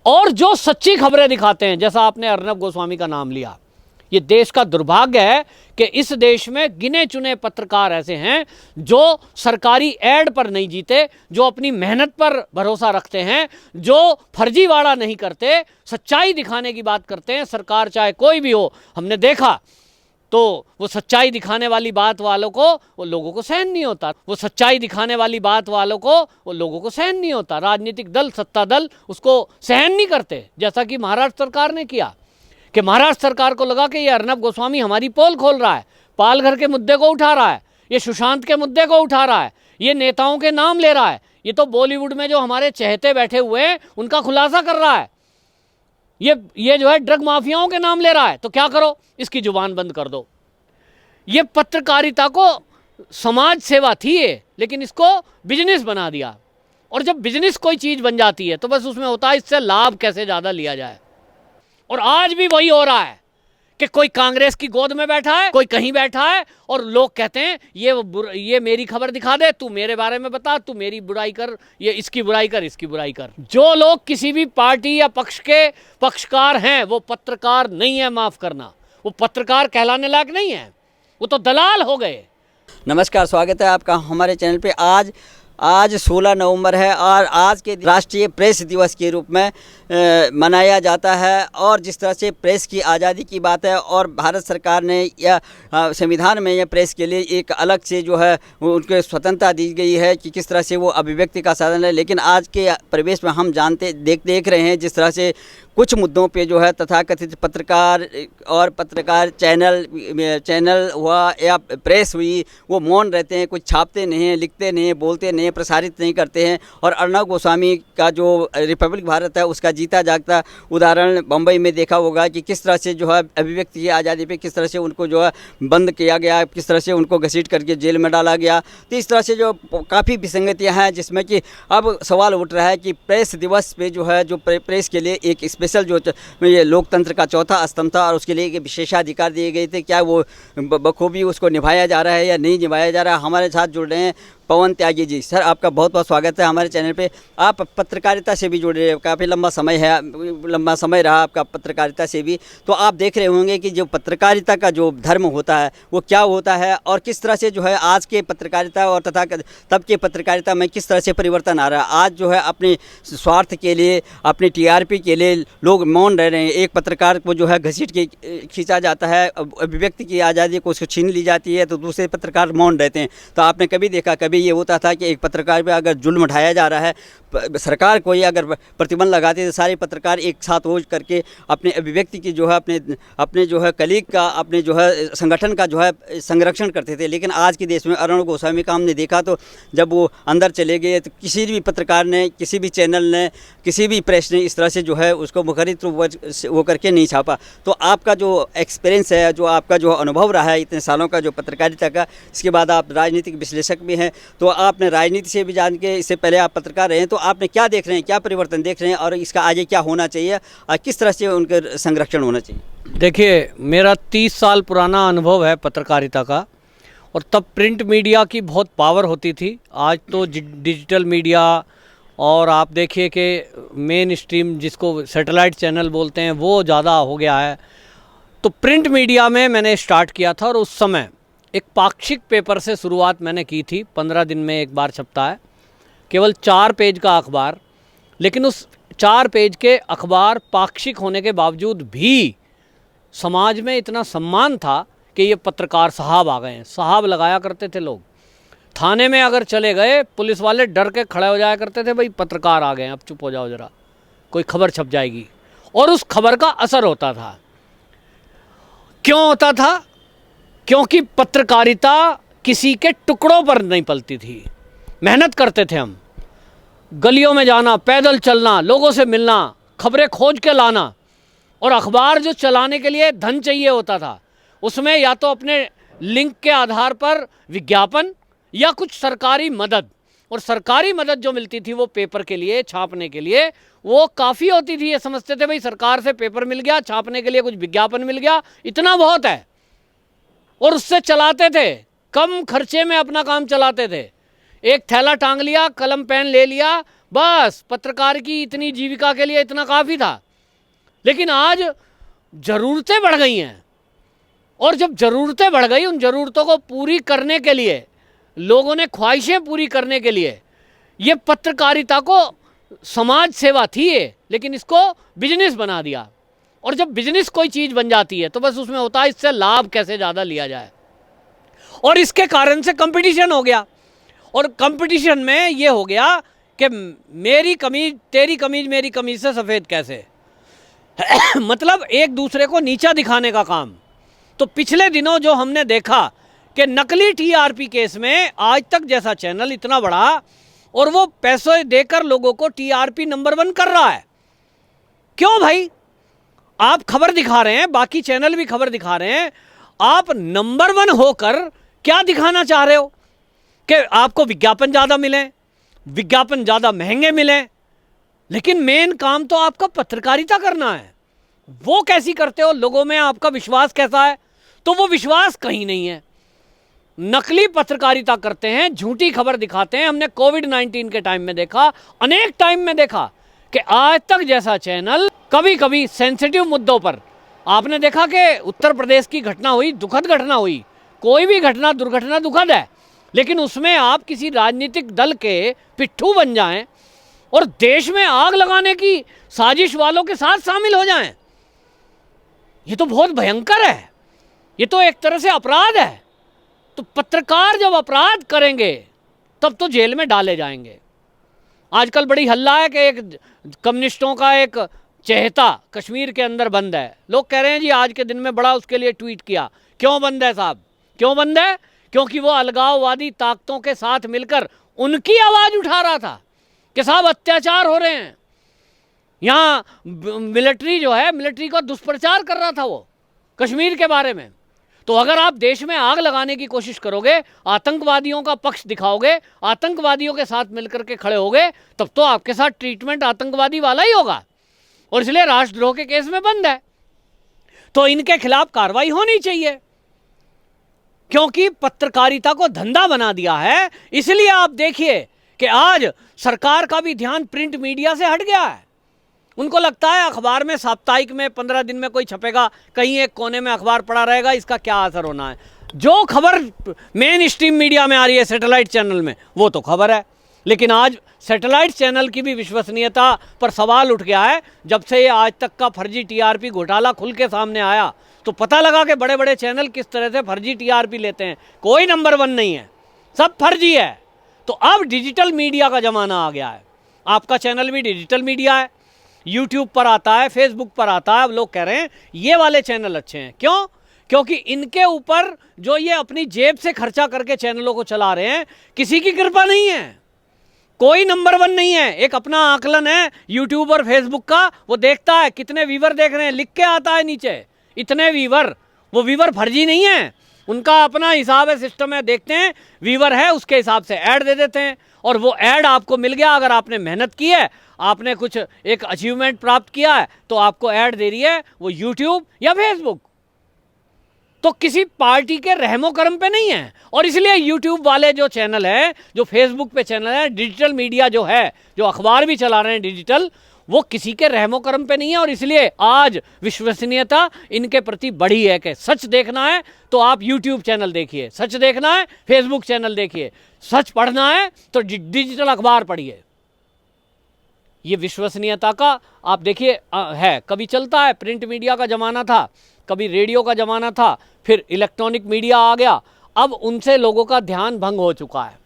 और जो सच्ची खबरें दिखाते हैं, जैसा आपने अर्नब गोस्वामी का नाम लिया, ये देश का दुर्भाग्य है कि इस देश में गिने चुने पत्रकार ऐसे हैं जो सरकारी एड पर नहीं जीते, जो अपनी मेहनत पर भरोसा रखते हैं, जो फर्जीवाड़ा नहीं करते, सच्चाई दिखाने की बात करते हैं। सरकार चाहे कोई भी हो, हमने देखा तो वो सच्चाई दिखाने वाली बात वालों को वो लोगों को सहन नहीं होता। वो सच्चाई दिखाने वाली बात वालों को वो लोगों को सहन नहीं होता। राजनीतिक दल, सत्ता दल उसको सहन नहीं करते, जैसा कि महाराष्ट्र सरकार ने किया कि महाराष्ट्र सरकार को लगा कि ये अर्नब गोस्वामी हमारी पोल खोल रहा है, पालघर के मुद्दे को उठा रहा है, ये सुशांत के मुद्दे को उठा रहा है, ये नेताओं के नाम ले रहा है, ये तो बॉलीवुड में जो हमारे चहेते बैठे हुए हैं उनका खुलासा कर रहा है, ये जो है ड्रग माफियाओं के नाम ले रहा है। तो क्या करो, इसकी जुबान बंद कर दो। ये पत्रकारिता को समाज सेवा थी ये, लेकिन इसको बिजनेस बना दिया। और जब बिजनेस कोई चीज़ बन जाती है तो बस उसमें होता है इससे लाभ कैसे ज़्यादा लिया जाए। और आज भी वही हो रहा है कि कोई कांग्रेस की गोद में बैठा है, कोई कहीं बैठा है, और लोग कहते हैं ये मेरी खबर दिखा दे, तू मेरे बारे में बता, तू मेरी बुराई कर, ये इसकी बुराई कर, इसकी बुराई कर। जो लोग किसी भी पार्टी या पक्ष के पक्षकार हैं वो पत्रकार नहीं है, माफ़ करना, वो पत्रकार कहलाने लायक नहीं है, वो तो दलाल हो गए। नमस्कार, स्वागत है आपका हमारे चैनल पे। आज 16 नवंबर है और आज के राष्ट्रीय प्रेस दिवस के रूप में मनाया जाता है। और जिस तरह से प्रेस की आज़ादी की बात है और भारत सरकार ने या संविधान में यह प्रेस के लिए एक अलग से जो है उनको स्वतंत्रता दी गई है कि किस तरह से वो अभिव्यक्ति का साधन है। लेकिन आज के परिवेश में हम देख रहे हैं जिस तरह से कुछ मुद्दों पे जो है तथाकथित पत्रकार और पत्रकार चैनल हुआ या प्रेस हुई, वो मौन रहते हैं, कुछ छापते नहीं हैं, लिखते नहीं हैं, बोलते नहीं हैं, प्रसारित नहीं करते हैं। और अर्नब गोस्वामी का जो रिपब्लिक भारत है उसका जीता जागता उदाहरण बम्बई में देखा होगा कि किस तरह से जो है अभिव्यक्ति की आज़ादी पे किस तरह से उनको जो है बंद किया गया, किस तरह से उनको घसीट करके जेल में डाला गया। तो इस तरह से जो काफ़ी विसंगतियाँ हैं, जिसमें कि अब सवाल उठ रहा है कि प्रेस दिवस पे जो है जो प्रेस के लिए एक स्पेशल जो ये लोकतंत्र का चौथा स्तंभ था और उसके लिए एक विशेषाधिकार दिए गए थे, क्या वो बखूबी उसको निभाया जा रहा है या नहीं निभाया जा रहा है। हमारे साथ जुड़ रहे हैं पवन त्यागी जी। सर, आपका बहुत बहुत स्वागत है हमारे चैनल पे। आप पत्रकारिता से भी जुड़े हैं, काफ़ी लंबा समय रहा आपका पत्रकारिता से भी, तो आप देख रहे होंगे कि जो पत्रकारिता का जो धर्म होता है वो क्या होता है और किस तरह से जो है आज के पत्रकारिता और तथा तब के पत्रकारिता में किस तरह से परिवर्तन आ रहा है। आज जो है अपने स्वार्थ के लिए, अपनी TRP के लिए लोग मौन रह रहे हैं। एक पत्रकार को जो है घसीट के खींचा जाता है, अभिव्यक्ति की आज़ादी को उसको छीन ली जाती है, तो दूसरे पत्रकार मौन रहते हैं। तो आपने कभी देखा, कभी ये होता था कि एक पत्रकार पे अगर जुल्म ढाया जा रहा है, सरकार कोई अगर प्रतिबंध लगाती है तो सारे पत्रकार एक साथ हो करके अपने अभिव्यक्ति की जो है अपने जो है कलीग का, अपने जो है संगठन का जो है संरक्षण करते थे। लेकिन आज के देश में अर्नब गोस्वामी का हमने देखा तो जब वो अंदर चले गए तो किसी भी पत्रकार ने, किसी भी चैनल ने, किसी भी प्रेस ने इस तरह से जो है उसको मुखरित वो करके नहीं छापा। तो आपका जो एक्सपीरियंस है, जो आपका जो अनुभव रहा है इतने सालों का जो पत्रकारिता का, इसके बाद आप राजनीतिक विश्लेषक भी हैं, तो आपने राजनीति से भी जान के, इससे पहले आप पत्रकार रहे हैं, तो आपने क्या देख रहे हैं, क्या परिवर्तन देख रहे हैं और इसका आगे क्या होना चाहिए और किस तरह से उनके संरक्षण होना चाहिए? देखिए, मेरा 30 साल पुराना अनुभव है पत्रकारिता का, और तब प्रिंट मीडिया की बहुत पावर होती थी। आज तो डिजिटल मीडिया, और आप देखिए कि मेन स्ट्रीम जिसको सैटेलाइट चैनल बोलते हैं वो ज़्यादा हो गया है। तो प्रिंट मीडिया में मैंने स्टार्ट किया था और उस समय एक पाक्षिक पेपर से शुरुआत मैंने की थी। 15 दिन में एक बार छपता है, केवल 4 पेज का अखबार। लेकिन उस 4 पेज के अखबार पाक्षिक होने के बावजूद भी समाज में इतना सम्मान था कि ये पत्रकार साहब आ गए हैं। साहब लगाया करते थे लोग। थाने में अगर चले गए, पुलिस वाले डर के खड़े हो जाया करते थे, भाई पत्रकार आ गए हैं, अब चुप हो जाओ ज़रा, कोई खबर छप जाएगी। और उस खबर का असर होता था। क्यों होता था? क्योंकि पत्रकारिता किसी के टुकड़ों पर नहीं पलती थी। मेहनत करते थे हम, गलियों में जाना, पैदल चलना, लोगों से मिलना, खबरें खोज के लाना। और अखबार जो चलाने के लिए धन चाहिए होता था, उसमें या तो अपने लिंक के आधार पर विज्ञापन या कुछ सरकारी मदद। और सरकारी मदद जो मिलती थी वो पेपर के लिए, छापने के लिए, वो काफ़ी होती थी। ये समझते थे भाई सरकार से पेपर मिल गया, छापने के लिए कुछ विज्ञापन मिल गया, इतना बहुत है। और उससे चलाते थे, कम खर्चे में अपना काम चलाते थे। एक थैला टांग लिया, कलम पेन ले लिया, बस पत्रकार की इतनी जीविका के लिए इतना काफ़ी था। लेकिन आज ज़रूरतें बढ़ गई हैं, और जब ज़रूरतें बढ़ गई, उन ज़रूरतों को पूरी करने के लिए, लोगों ने ख्वाहिशें पूरी करने के लिए, ये पत्रकारिता को समाज सेवा थी ये, लेकिन इसको बिजनेस बना दिया। और जब बिजनेस कोई चीज़ बन जाती है तो बस उसमें होता है इससे लाभ कैसे ज़्यादा लिया जाए, और इसके कारण से कंपटीशन हो गया। और कंपटीशन में ये हो गया कि मेरी कमीज तेरी कमीज मेरी कमीज से सफ़ेद कैसे मतलब एक दूसरे को नीचा दिखाने का काम। तो पिछले दिनों जो हमने देखा कि नकली टीआरपी केस में आज तक जैसा चैनल इतना बड़ा, और वो पैसे देकर लोगों को टीआरपी नंबर 1 कर रहा है। क्यों भाई? आप खबर दिखा रहे हैं, बाकी चैनल भी खबर दिखा रहे हैं, आप नंबर 1 होकर क्या दिखाना चाह रहे हो? कि आपको विज्ञापन ज़्यादा मिले, विज्ञापन ज़्यादा महंगे मिले, लेकिन मेन काम तो आपका पत्रकारिता करना है। वो कैसी करते हो? लोगों में आपका विश्वास कैसा है? तो वो विश्वास कहीं नहीं है। नकली पत्रकारिता करते हैं, झूठी खबर दिखाते हैं। हमने कोविड-19 के टाइम में देखा, अनेक टाइम में देखा कि आज तक जैसा चैनल कभी कभी सेंसिटिव मुद्दों पर, आपने देखा कि उत्तर प्रदेश की घटना हुई, दुखद घटना हुई। कोई भी घटना, दुर्घटना दुखद है, लेकिन उसमें आप किसी राजनीतिक दल के पिट्ठू बन जाएं और देश में आग लगाने की साजिश वालों के साथ शामिल हो जाएं, ये तो बहुत भयंकर है। ये तो एक तरह से अपराध है। तो पत्रकार जब अपराध करेंगे तब तो जेल में डाले जाएंगे। आजकल बड़ी हल्ला है कि एक कम्युनिस्टों का एक चहेता कश्मीर के अंदर बंद है। लोग कह रहे हैं जी आज के दिन में बड़ा उसके लिए ट्वीट किया। क्यों बंद है साहब? क्यों बंद है? क्योंकि वो अलगाववादी ताकतों के साथ मिलकर उनकी आवाज़ उठा रहा था कि साहब अत्याचार हो रहे हैं। यहाँ मिलिट्री जो है, मिलिट्री का दुष्प्रचार कर रहा था वो कश्मीर के बारे में। तो अगर आप देश में आग लगाने की कोशिश करोगे, आतंकवादियों का पक्ष दिखाओगे, आतंकवादियों के साथ मिलकर के खड़े होगे, तब तो आपके साथ ट्रीटमेंट आतंकवादी वाला ही होगा, और इसलिए राष्ट्रद्रोह के केस में बंद है। तो इनके खिलाफ कार्रवाई होनी चाहिए, क्योंकि पत्रकारिता को धंधा बना दिया है। इसलिए आप देखिए कि आज सरकार का भी ध्यान प्रिंट मीडिया से हट गया है। उनको लगता है अखबार में साप्ताहिक में 15 दिन में कोई छपेगा, कहीं एक कोने में अखबार पड़ा रहेगा, इसका क्या असर होना है। जो खबर मेन स्ट्रीम मीडिया में आ रही है, सैटेलाइट चैनल में, वो तो खबर है। लेकिन आज सैटेलाइट चैनल की भी विश्वसनीयता पर सवाल उठ गया है। जब से ये आज तक का फर्जी टीआरपी घोटाला खुल के सामने आया, तो पता लगा कि बड़े बड़े चैनल किस तरह से फर्जी टीआरपी लेते हैं। कोई नंबर 1 नहीं है, सब फर्जी है। तो अब डिजिटल मीडिया का ज़माना आ गया है। आपका चैनल भी डिजिटल मीडिया है, यूट्यूब पर आता है, फेसबुक पर आता है। अब लोग कह रहे हैं ये वाले चैनल अच्छे हैं। क्यों? क्योंकि इनके ऊपर जो ये अपनी जेब से खर्चा करके चैनलों को चला रहे हैं, किसी की कृपा नहीं है, कोई नंबर 1 नहीं है। एक अपना आकलन है यूट्यूब और फेसबुक का, वो देखता है कितने व्यूवर देख रहे हैं, लिख के आता है नीचे इतने व्यूवर। वो व्यूवर फर्जी नहीं है, उनका अपना हिसाब है, सिस्टम है, देखते हैं व्यूवर है, उसके हिसाब से ऐड दे देते हैं। और वो ऐड आपको मिल गया, अगर आपने मेहनत की है, आपने कुछ एक अचीवमेंट प्राप्त किया है, तो आपको ऐड दे रही है वो यूट्यूब या फेसबुक। तो किसी पार्टी के रहमो करम पे नहीं है। और इसलिए यूट्यूब वाले जो चैनल है, जो फेसबुक पे चैनल है, डिजिटल मीडिया जो है, जो अखबार भी चला रहे हैं डिजिटल, वो किसी के रहमो करम पे नहीं है। और इसलिए आज विश्वसनीयता इनके प्रति बढ़ी है कि सच देखना है तो आप यूट्यूब चैनल देखिए, सच देखना है फेसबुक चैनल देखिए, सच पढ़ना है तो डिजिटल अखबार पढ़िए। ये विश्वसनीयता का आप देखिए है। कभी चलता है, प्रिंट मीडिया का ज़माना था, कभी रेडियो का ज़माना था, फिर इलेक्ट्रॉनिक मीडिया आ गया। अब उनसे लोगों का ध्यान भंग हो चुका है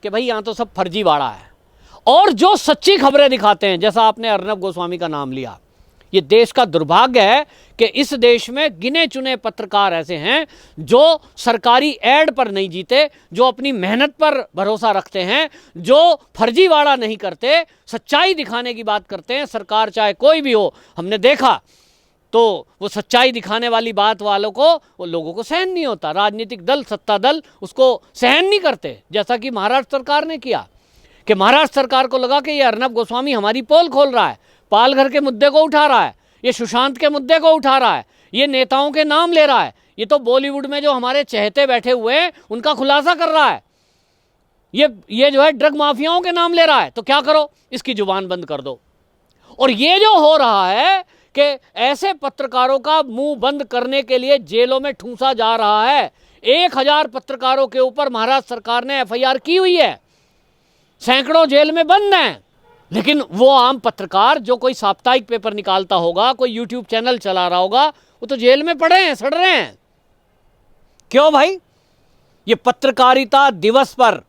कि भाई यहाँ तो सब फर्जीवाड़ा है। और जो सच्ची खबरें दिखाते हैं, जैसा आपने अर्नब गोस्वामी का नाम लिया, ये देश का दुर्भाग्य है कि इस देश में गिने चुने पत्रकार ऐसे हैं जो सरकारी एड पर नहीं जीते, जो अपनी मेहनत पर भरोसा रखते हैं, जो फर्जीवाड़ा नहीं करते, सच्चाई दिखाने की बात करते हैं। सरकार चाहे कोई भी हो, हमने देखा तो वो सच्चाई दिखाने वाली बात वालों को, वो लोगों को सहन नहीं होता। राजनीतिक दल, सत्ता दल उसको सहन नहीं करते, जैसा कि महाराष्ट्र सरकार ने किया कि महाराष्ट्र सरकार को लगा कि ये अर्नब गोस्वामी हमारी पोल खोल रहा है, पालघर के मुद्दे को उठा रहा है, ये सुशांत के मुद्दे को उठा रहा है, ये नेताओं के नाम ले रहा है, ये तो बॉलीवुड में जो हमारे चहेते बैठे हुए हैं उनका खुलासा कर रहा है। ये जो है ड्रग माफियाओं के नाम ले रहा है, तो क्या करो, इसकी जुबान बंद कर दो। और ये जो हो रहा है कि ऐसे पत्रकारों का मुंह बंद करने के लिए जेलों में ठूंसा जा रहा है। 1000 पत्रकारों के ऊपर महाराष्ट्र सरकार ने FIR की हुई है, सैकड़ों जेल में बंद हैं। लेकिन वो आम पत्रकार जो कोई साप्ताहिक पेपर निकालता होगा, कोई यूट्यूब चैनल चला रहा होगा, वो तो जेल में पड़े हैं, सड़ रहे हैं। क्यों भाई? ये पत्रकारिता दिवस पर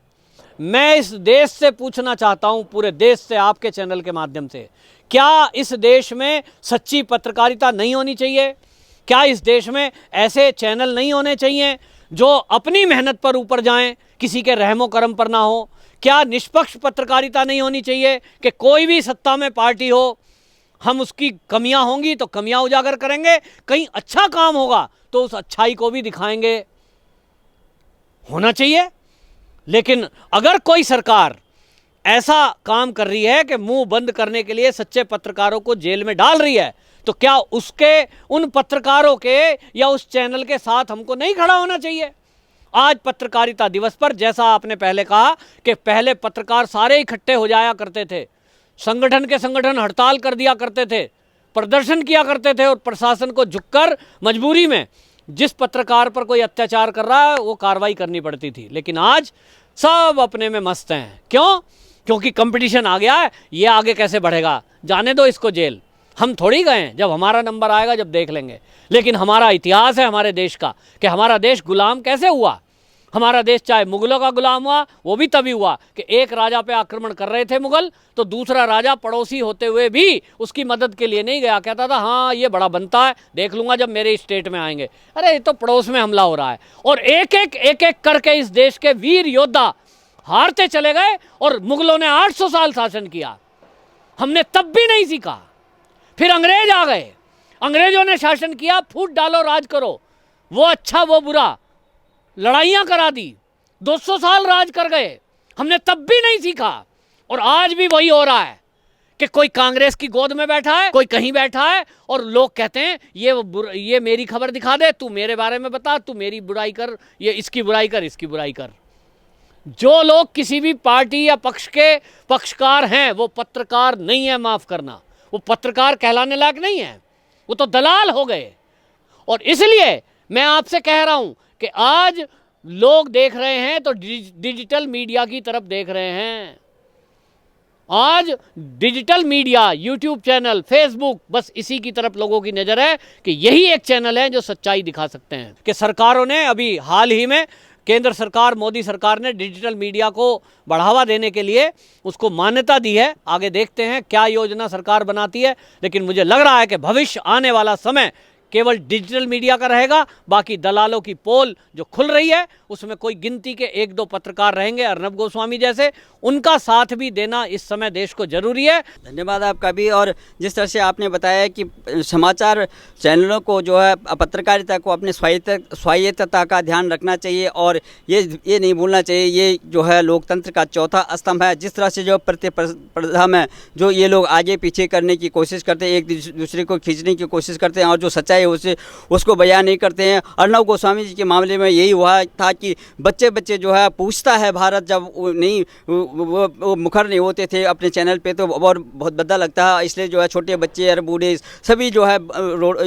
मैं इस देश से पूछना चाहता हूं, पूरे देश से, आपके चैनल के माध्यम से, क्या इस देश में सच्ची पत्रकारिता नहीं होनी चाहिए? क्या इस देश में ऐसे चैनल नहीं होने चाहिए जो अपनी मेहनत पर ऊपर जाएं, किसी के रहमो करम पर ना हो? क्या निष्पक्ष पत्रकारिता नहीं होनी चाहिए कि कोई भी सत्ता में पार्टी हो, हम उसकी कमियां होंगी तो कमियां उजागर करेंगे, कहीं अच्छा काम होगा तो उस अच्छाई को भी दिखाएंगे? होना चाहिए। लेकिन अगर कोई सरकार ऐसा काम कर रही है कि मुंह बंद करने के लिए सच्चे पत्रकारों को जेल में डाल रही है, तो क्या उसके, उन पत्रकारों के या उस चैनल के साथ हमको नहीं खड़ा होना चाहिए? आज पत्रकारिता दिवस पर, जैसा आपने पहले कहा कि पहले पत्रकार सारे इकट्ठे हो जाया करते थे, संगठन के संगठन हड़ताल कर दिया करते थे, प्रदर्शन किया करते थे, और प्रशासन को झुककर मजबूरी में जिस पत्रकार पर कोई अत्याचार कर रहा है वो कार्रवाई करनी पड़ती थी। लेकिन आज सब अपने में मस्त हैं। क्यों? क्योंकि कंपटीशन आ गया है, ये आगे कैसे बढ़ेगा, जाने दो इसको जेल, हम थोड़ी गए हैं, जब हमारा नंबर आएगा जब देख लेंगे। लेकिन हमारा इतिहास है हमारे देश का कि हमारा देश गुलाम कैसे हुआ। हमारा देश चाहे मुगलों का गुलाम हुआ, वो भी तभी हुआ कि एक राजा पे आक्रमण कर रहे थे मुगल, तो दूसरा राजा पड़ोसी होते हुए भी उसकी मदद के लिए नहीं गया, कहता था हाँ ये बड़ा बनता है, देख लूंगा जब मेरे स्टेट में आएंगे। अरे ये तो पड़ोस में हमला हो रहा है। और एक एक करके इस देश के वीर योद्धा हारते चले गए, और मुगलों ने 800 साल शासन किया, हमने तब भी नहीं सीखा। फिर अंग्रेज आ गए, अंग्रेजों ने शासन किया, फूट डालो राज करो, वो अच्छा वो बुरा, लड़ाइयां करा दी, 200 साल राज कर गए, हमने तब भी नहीं सीखा। और आज भी वही हो रहा है कि कोई कांग्रेस की गोद में बैठा है, कोई कहीं बैठा है, और लोग कहते हैं ये मेरी खबर दिखा दे, तू मेरे बारे में बता, तू मेरी बुराई कर, ये इसकी बुराई कर, इसकी बुराई कर। जो लोग किसी भी पार्टी या पक्ष के पक्षकार हैं वो पत्रकार नहीं है, माफ करना, वो पत्रकार कहलाने लायक नहीं है, वो तो दलाल हो गए। और इसलिए मैं आपसे कह रहा हूं कि आज लोग देख रहे हैं तो डिजिटल मीडिया की तरफ देख रहे हैं। आज digital media, YouTube channel, Facebook, बस इसी की तरफ लोगों की नज़र है कि यही एक चैनल है जो सच्चाई दिखा सकते हैं। कि सरकारों ने अभी हाल ही में, केंद्र सरकार, मोदी सरकार ने डिजिटल मीडिया को बढ़ावा देने के लिए उसको मान्यता दी है। आगे देखते हैं क्या योजना सरकार बनाती है, लेकिन मुझे लग रहा है कि भविष्य, आने वाला समय केवल डिजिटल मीडिया का रहेगा। बाकी दलालों की पोल जो खुल रही है उसमें कोई गिनती के 1-2 पत्रकार रहेंगे, अर्नब गोस्वामी जैसे, उनका साथ भी देना इस समय देश को जरूरी है। धन्यवाद आपका भी। और जिस तरह से आपने बताया कि समाचार चैनलों को जो है, पत्रकारिता को अपनी स्वायत्तता का ध्यान रखना चाहिए, और ये नहीं भूलना चाहिए ये जो है लोकतंत्र का चौथा स्तंभ है। जिस तरह से जो प्रतिस्पर्धा में जो ये लोग आगे पीछे करने की कोशिश करते हैं, एक दूसरे को खींचने की कोशिश करते हैं, और जो सच्चाई है उसको बयान नहीं करते हैं। अर्नब गोस्वामी जी के मामले में यही हुआ था कि बच्चे जो है पूछता है भारत, जब वो मुखर नहीं होते थे अपने चैनल पे तो और बहुत भद्दा लगता है। इसलिए जो है छोटे बच्चे और बूढ़े सभी जो है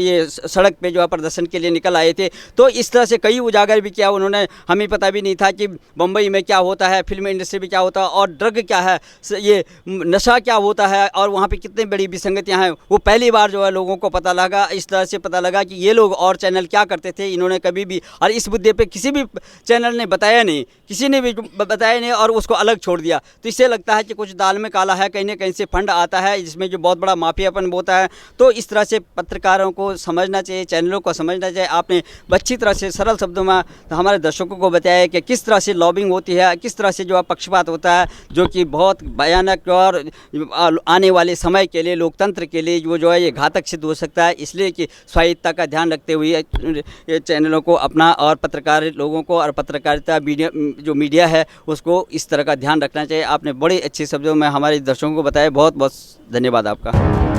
ये सड़क पे जो है प्रदर्शन के लिए निकल आए थे। तो इस तरह से कई उजागर भी किया उन्होंने। हमें पता भी नहीं था कि बम्बई में क्या होता है, फिल्म इंडस्ट्री में क्या होता है, और ड्रग क्या है, ये नशा क्या होता है, और वहाँ पे कितनी बड़ी विसंगतियाँ हैं, वो पहली बार जो है लोगों को पता लगा। इस तरह से पता लगा कि ये लोग और चैनल क्या करते थे, इन्होंने कभी भी, और इस मुद्दे पे किसी भी चैनल ने बताया नहीं, किसी ने भी बताया नहीं, और उसको अलग छोड़ दिया। तो इससे लगता है कि कुछ दाल में काला है, कहीं ना कहीं से फंड आता है जिसमें जो बहुत बड़ा माफियापन होता है। तो इस तरह से पत्रकारों को समझना चाहिए, चैनलों को समझना चाहिए। आपने अच्छी तरह से सरल शब्दों में हमारे दर्शकों को बताया कि किस तरह से लॉबिंग होती है, किस तरह से जो है पक्षपात होता है, जो कि बहुत भयानक और आने वाले समय के लिए, लोकतंत्र के लिए वो जो है ये घातक सिद्ध हो सकता है। इसलिए कि स्वायत्तता का ध्यान रखते हुए चैनलों को अपना, और पत्रकार लोगों को, और पत्रकारिता जो मीडिया है उसको इस तरह का ध्यान रखना चाहिए। आपने बड़े अच्छे शब्दों में हमारे दर्शकों को बताया। बहुत बहुत धन्यवाद आपका।